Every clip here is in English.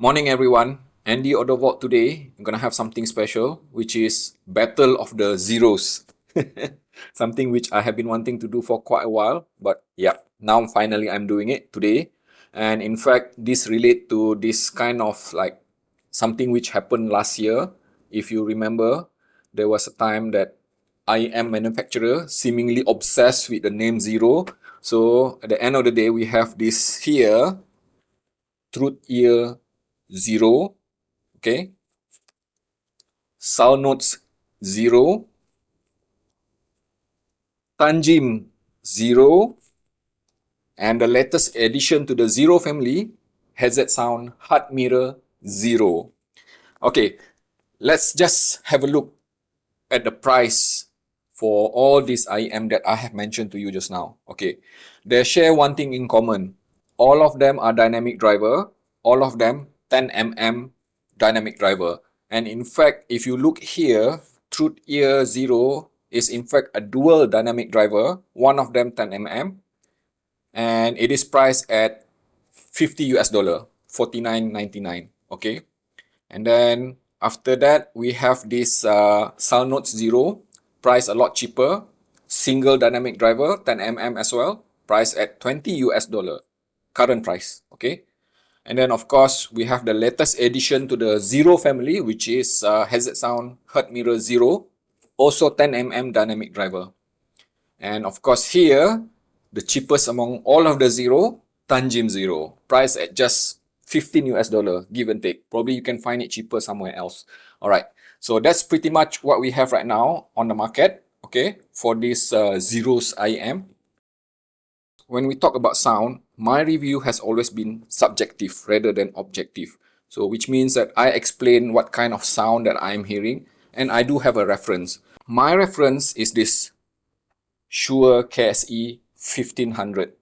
Morning everyone, Andy Odovault today. I'm gonna have something special, which is Battle of the Zeros. Something which I have been wanting to do for quite a while, but yeah, now finally I'm doing it today. And in fact, this relate to this kind of like something which happened last year. If you remember, there was a time that IEM manufacturer seemingly obsessed with the name Zero. So at the end of the day, we have this here, Truthear Zero, okay, Salnotes 0, Tanchjim 0, and the latest addition to the Zero family, HZSOUND Heartmirror 0. Okay, let's just have a look at the price for all these IM that I have mentioned to you just now. Okay, they share one thing in common. All of them are dynamic driver, all of them 10mm dynamic driver. And in fact, if you look here, Truthear 0 is in fact a dual dynamic driver, one of them 10mm, and it is priced at 50 US dollar, 49.99. Okay, and then after that, we have this Salnotes 0, priced a lot cheaper, single dynamic driver, 10mm as well, priced at 20 US dollar, current price. Okay, and then of course, we have the latest addition to the Zero family, which is HZSOUND Heartmirror 0, also 10mm dynamic driver. And of course here, the cheapest among all of the Zero, Tanchjim 0, priced at just 15 US dollar, give and take. Probably you can find it cheaper somewhere else. Alright, so that's pretty much what we have right now on the market, okay, for this Zero's IM. When we talk about sound, my review has always been subjective rather than objective. So which means that I explain what kind of sound that I'm hearing, and I do have a reference. My reference is this Shure KSE 1500.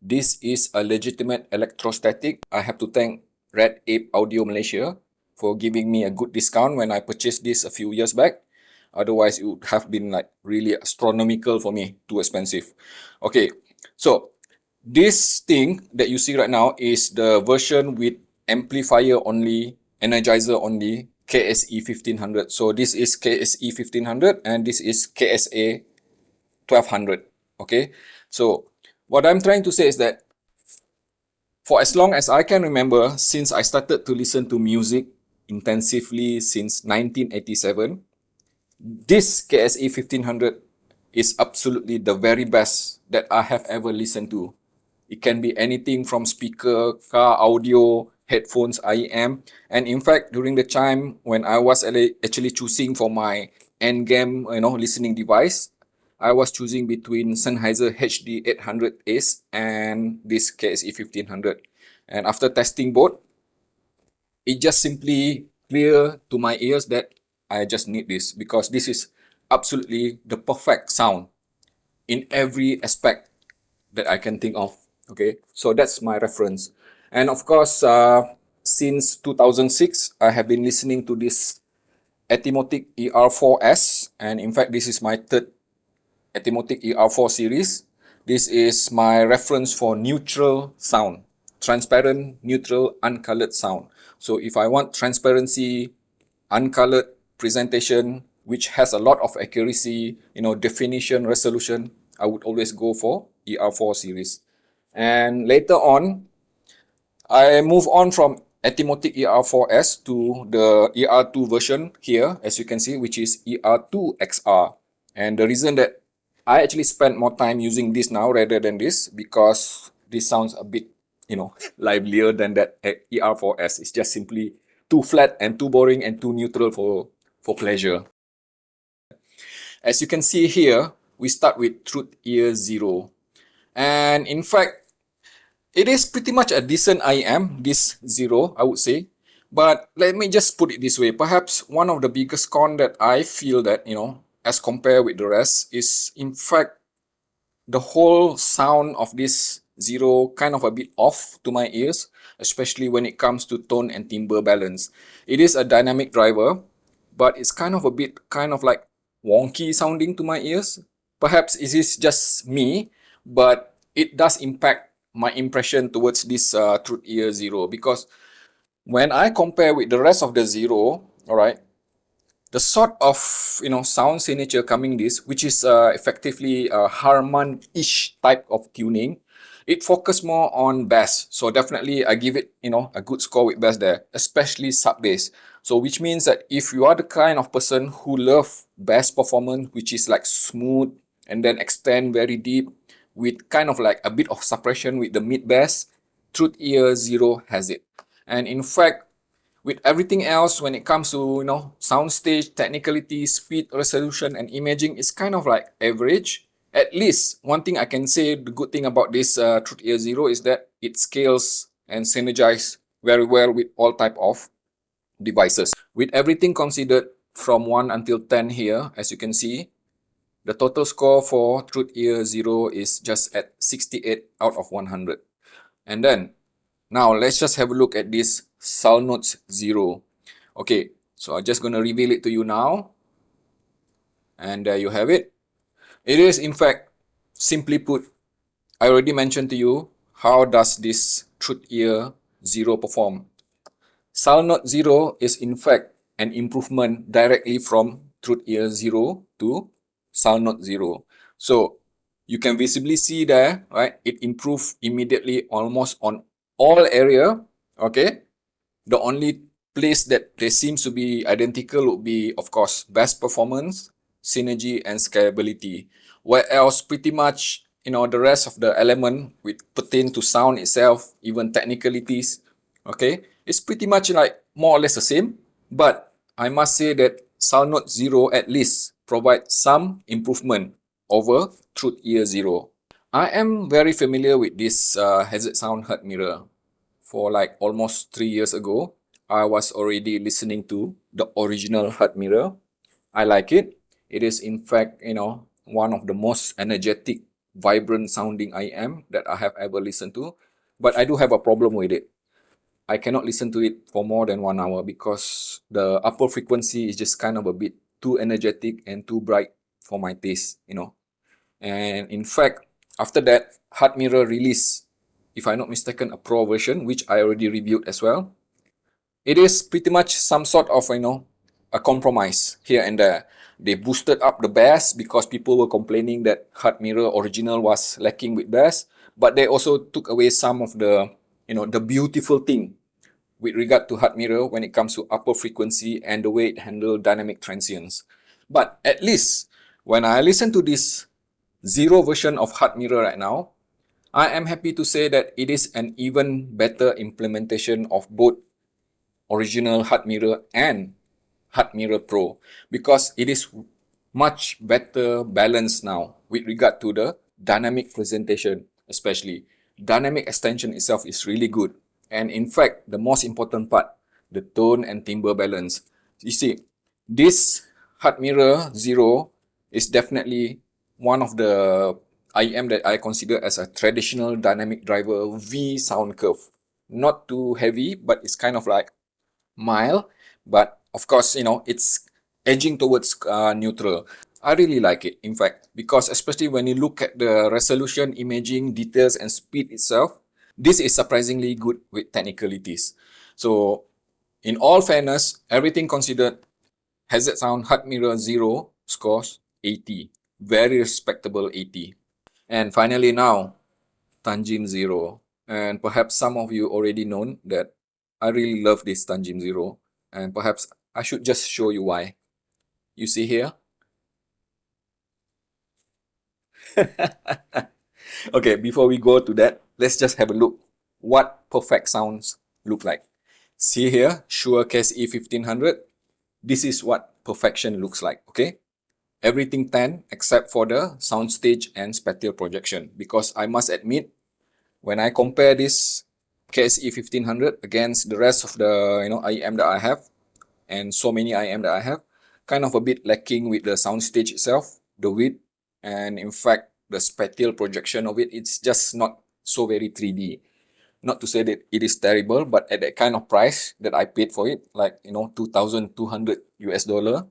This is a legitimate electrostatic. I have to thank Red Ape Audio Malaysia for giving me a good discount when I purchased this a few years back. Otherwise, it would have been like really astronomical for me, too expensive. Okay, so this thing that you see right now is the version with amplifier only, energizer only, KSE 1500. So this is KSE 1500 and this is KSA 1200. Okay, so what I'm trying to say is that for as long as I can remember, since I started to listen to music intensively since 1987, this KSE 1500 is absolutely the very best that I have ever listened to. It can be anything from speaker, car audio, headphones, IEM. And in fact, during the time when I was actually choosing for my end game, listening device, I was choosing between Sennheiser HD 800 Ace and this KSE 1500. And after testing both, it just simply clear to my ears that I just need this because this is absolutely the perfect sound in every aspect that I can think of. Okay, so that's my reference. And of course, since 2006, I have been listening to this ATOMOS ER4S, and in fact, this is my third ATOMOS ER4 series. This is my reference for neutral sound, transparent, neutral, uncolored sound. So if I want transparency, uncolored presentation, which has a lot of accuracy, definition, resolution, I would always go for ER4 series. And later on, I move on from ATOMOS ER4S to the ER2 version here, as you can see, which is ER2XR. And the reason that I actually spend more time using this now rather than this, because this sounds a bit, livelier than that ER4S. It's just simply too flat and too boring and too neutral for pleasure. As you can see here, we start with Truthear 0. And in fact, it is pretty much a decent IM, this 0, I would say. But let me just put it this way. Perhaps one of the biggest cons that I feel that, as compared with the rest, is in fact the whole sound of this 0 kind of a bit off to my ears, especially when it comes to tone and timbre balance. It is a dynamic driver, but it's kind of a bit like wonky sounding to my ears. Perhaps it is just me, but it does impact my impression towards this Truthear 0 because when I compare with the rest of the Zero, all right, the sort of sound signature coming this, which is effectively a Harman-ish type of tuning, it focus more on bass. So definitely I give it a good score with bass there, especially sub bass. So which means that if you are the kind of person who love bass performance, which is like smooth and then extend very deep with kind of like a bit of suppression with the mid bass, Truthear Zero has it. And in fact, with everything else when it comes to soundstage, technicality, speed, resolution, and imaging, it's kind of like average. At least one thing I can say, the good thing about this Truthear Zero is that it scales and synergizes very well with all type of devices. With everything considered from 1 until 10 here, as you can see, the total score for Truthear Zero is just at 68 out of 100. And then now let's just have a look at this Salnotes Zero. Okay, so I'm just going to reveal it to you now. And there you have it. It is in fact, simply put, I already mentioned to you how does this Truthear Zero perform. Salnotes Zero is in fact an improvement directly from Truthear Zero to Salnotes Zero. So you can visibly see there, right? It improved immediately almost on all area. Okay. The only place that they seems to be identical would be, of course, bass performance, synergy, and scalability. Where else, pretty much, the rest of the element which pertain to sound itself, even technicalities, okay, it's pretty much like more or less the same. But I must say that Salnotes Zero at least provides some improvement over Truthear Zero. I am very familiar with this HZSOUND Heartmirror. For like almost 3 years ago, I was already listening to the original Heartmirror. I like it. It is in fact, one of the most energetic, vibrant sounding IEM that I have ever listened to. But I do have a problem with it. I cannot listen to it for more than 1 hour because the upper frequency is just kind of a bit too energetic and too bright for my taste. And in fact, after that, Heartmirror released, if I'm not mistaken, a Pro version, which I already reviewed as well. It is pretty much some sort of, a compromise here and there. They boosted up the bass because people were complaining that Heartmirror original was lacking with bass, but they also took away some of the, the beautiful thing with regard to Heartmirror when it comes to upper frequency and the way it handles dynamic transients. But at least when I listen to this Zero version of Heartmirror right now, I am happy to say that it is an even better implementation of both original Heartmirror and Heartmirror Pro because it is much better balanced now with regard to the dynamic presentation, especially. Dynamic extension itself is really good. And in fact, the most important part, the tone and timbre balance. You see, this Heartmirror Zero is definitely one of the IEM that I consider as a traditional dynamic driver V sound curve. Not too heavy, but it's kind of like mild. But of course, it's edging towards neutral. I really like it, in fact, because especially when you look at the resolution, imaging, details, and speed itself, this is surprisingly good with technicalities. So, in all fairness, everything considered, HZSOUND Heartmirror Zero scores 80. Very respectable 80. And finally now, Tanchjim Zero. And perhaps some of you already know that I really love this Tanchjim Zero. And perhaps I should just show you why. You see here? Okay, before we go to that, let's just have a look what perfect sounds look like. See here, Shure KSE 1500. This is what perfection looks like, okay? Everything 10 except for the soundstage and spatial projection. Because I must admit, when I compare this KSE 1500 against the rest of the IEM that I have, and so many IEM that I have, kind of a bit lacking with the soundstage itself, the width, and in fact, the spatial projection of it, it's just not so very 3D. Not to say that it is terrible, but at that kind of price that I paid for it, like, 2,200 US dollar,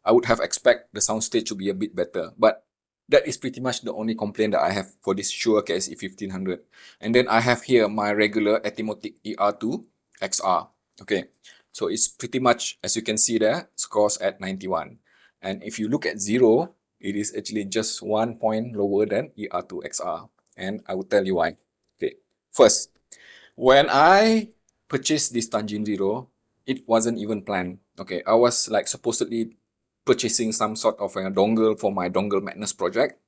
I would have expect the soundstage to be a bit better. But that is pretty much the only complaint that I have for this Shure KSE 1500. And then I have here my regular ATOMOS ER2 XR. Okay, so it's pretty much, as you can see there, scores at 91. And if you look at Zero, it is actually just 1 point lower than ER2XR. And I will tell you why. Okay, first, when I purchased this Tanchjim Zero, it wasn't even planned. Okay, I was like supposedly purchasing some sort of a dongle for my Dongle Madness project.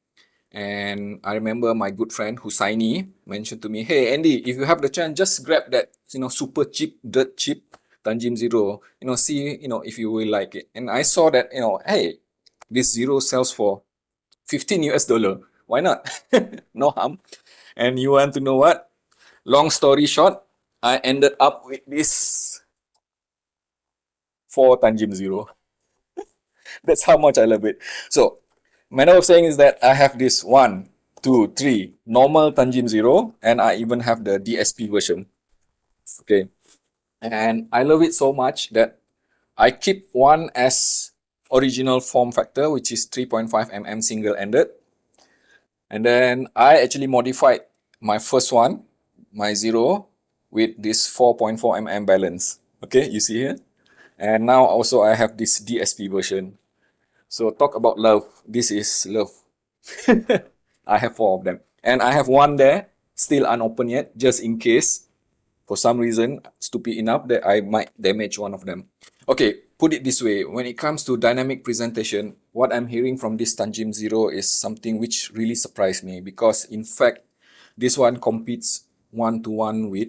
And I remember my good friend Husaini mentioned to me, "Hey Andy, if you have the chance, just grab that, super cheap, dirt cheap Tanchjim Zero. See, if you will like it." And I saw that, hey, this Zero sells for 15 US dollar. Why not? No harm. And you want to know what? Long story short, I ended up with this for Tanchjim Zero. That's how much I love it. So, matter of saying is that I have this 1, 2, 3 normal Tanchjim Zero, and I even have the DSP version. Okay, and I love it so much that I keep one as original form factor, which is 3.5 mm single-ended, and then I actually modified my first one, my Zero, with this 4.4 mm balance. Okay, you see here, and now also I have this DSP version. So talk about love. This is love. I have 4 of them. And I have one there, still unopened yet, just in case, for some reason, stupid enough, that I might damage one of them. Okay, put it this way. When it comes to dynamic presentation, what I'm hearing from this Tanchjim Zero is something which really surprised me, because in fact, this one competes one-to-one with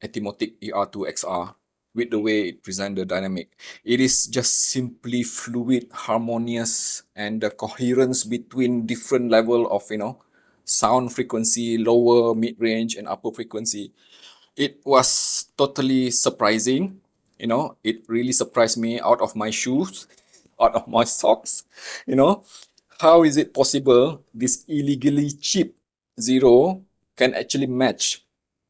Atimotic ER2XR with the way it presents the dynamic. It is just simply fluid, harmonious, and the coherence between different level of, sound frequency, lower, mid-range, and upper frequency. It was totally surprising. It really surprised me out of my shoes, out of my socks. You know, how is it possible this illegally cheap Zero can actually match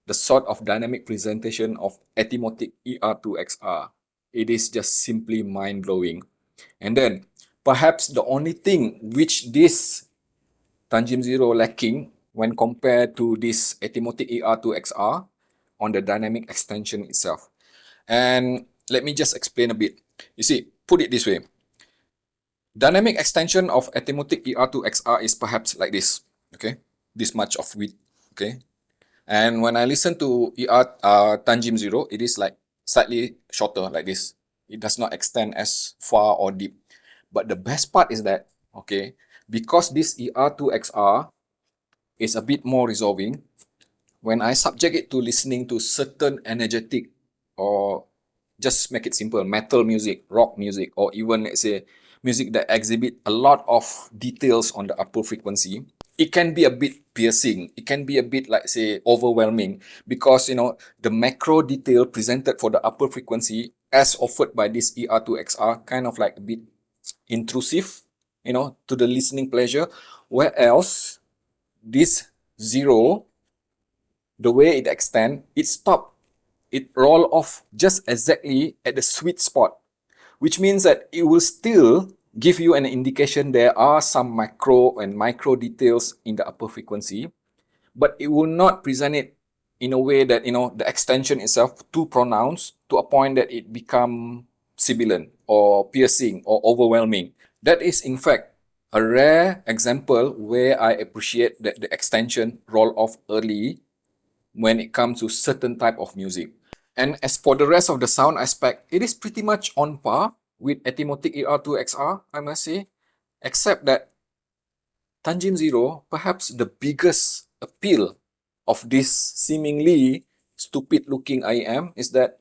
the sort of dynamic presentation of Atimotic ER2XR? It is just simply mind-blowing. And then, perhaps the only thing which this Tanchjim Zero lacking when compared to this Atimotic ER2XR on the dynamic extension itself. And let me just explain a bit. You see, put it this way. Dynamic extension of Atimotic ER2XR is perhaps like this. Okay, this much of width. Okay, and when I listen to Tanchjim Zero, it is like slightly shorter like this. It does not extend as far or deep. But the best part is that, okay, because this ER2XR is a bit more resolving, when I subject it to listening to certain energetic, or just make it simple, metal music, rock music, or even, let's say, music that exhibit a lot of details on the upper frequency, it can be a bit piercing. It can be a bit, like, say, overwhelming, because, the macro detail presented for the upper frequency as offered by this ER2XR kind of like a bit intrusive, to the listening pleasure, whereas this Zero, the way it extend, it stop, it roll off just exactly at the sweet spot, which means that it will still give you an indication there are some macro and micro details in the upper frequency, but it will not present it in a way that, the extension itself too pronounced to a point that it become sibilant or piercing or overwhelming. That is in fact a rare example where I appreciate that the extension roll off early when it comes to certain type of music. And as for the rest of the sound aspect, it is pretty much on par with Atimotic ER2XR, I must say, except that Tanchjim Zero, perhaps the biggest appeal of this seemingly stupid-looking IEM is that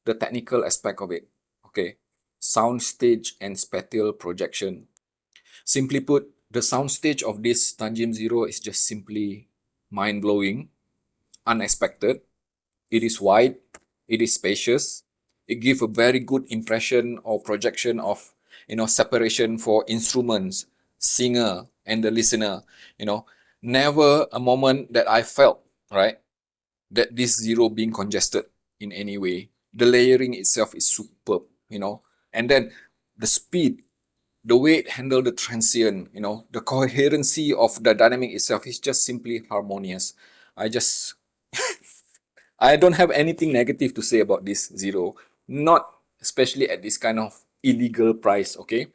the technical aspect of it. Okay, soundstage and spatial projection. Simply put, the soundstage of this Tanchjim Zero is just simply mind-blowing, unexpected. It is wide, it is spacious, it gives a very good impression or projection of, separation for instruments, singer, and the listener. Never a moment that I felt, right, that this Zero being congested in any way. The layering itself is superb, and then the speed, the way it handled the transient, the coherency of the dynamic itself is just simply harmonious. I don't have anything negative to say about this Zero, not especially at this kind of illegal price, okay?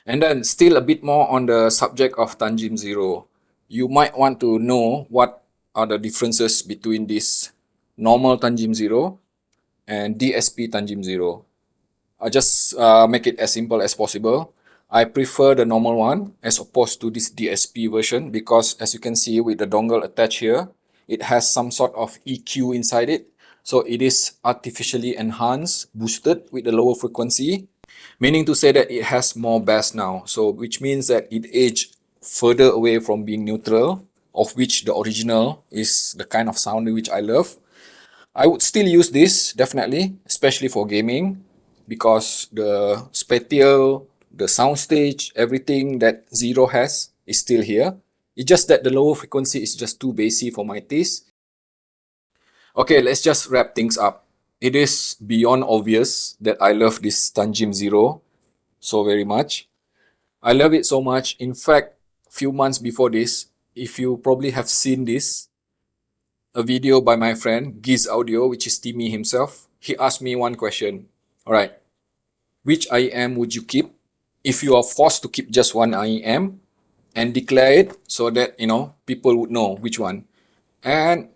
And then still a bit more on the subject of Tanchjim Zero. You might want to know what are the differences between this normal Tanchjim Zero and DSP Tanchjim Zero. I just make it as simple as possible. I prefer the normal one as opposed to this DSP version because as you can see with the dongle attached here, it has some sort of EQ inside it. So it is artificially enhanced, boosted with the lower frequency, meaning to say that it has more bass now. So which means that it aged further away from being neutral, of which the original is the kind of sound which I love. I would still use this, definitely, especially for gaming, because the spatial, the soundstage, everything that Zero has is still here. It's just that the lower frequency is just too bassy for my taste. Okay, let's just wrap things up. It is beyond obvious that I love this Tanchjim Zero so very much. I love it so much. In fact, a few months before this, if you probably have seen this, a video by my friend, Giz Audio, which is Timmy himself, he asked me one question. Alright, which IEM would you keep if you are forced to keep just one IEM and declare it so that, people would know which one? And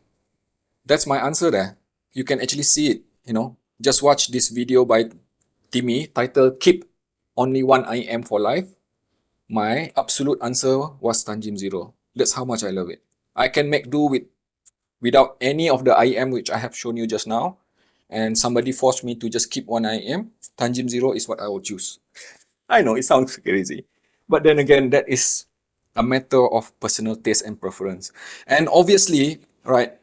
that's my answer there. You can actually see it, Just watch this video by Timmy titled Keep Only One IEM for Life. My absolute answer was Tanchjim Zero. That's how much I love it. I can make do without any of the IEM which I have shown you just now, and somebody forced me to just keep one IEM, Tanchjim Zero is what I will choose. I know, it sounds crazy. But then again, that is a matter of personal taste and preference. And obviously, right,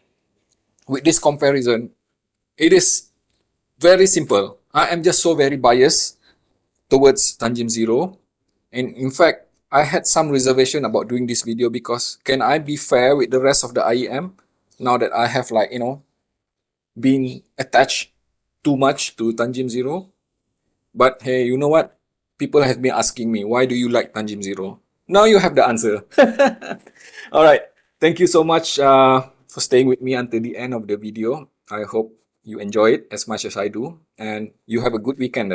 with this comparison, it is very simple. I am just so very biased towards Tanchjim Zero. And in fact, I had some reservation about doing this video because can I be fair with the rest of the IEM now that I have been attached too much to Tanchjim Zero? But hey, you know what? People have been asking me, why do you like Tanchjim Zero? Now you have the answer. Alright, thank you so much for staying with me until the end of the video. I hope you enjoy it as much as I do. And you have a good weekend.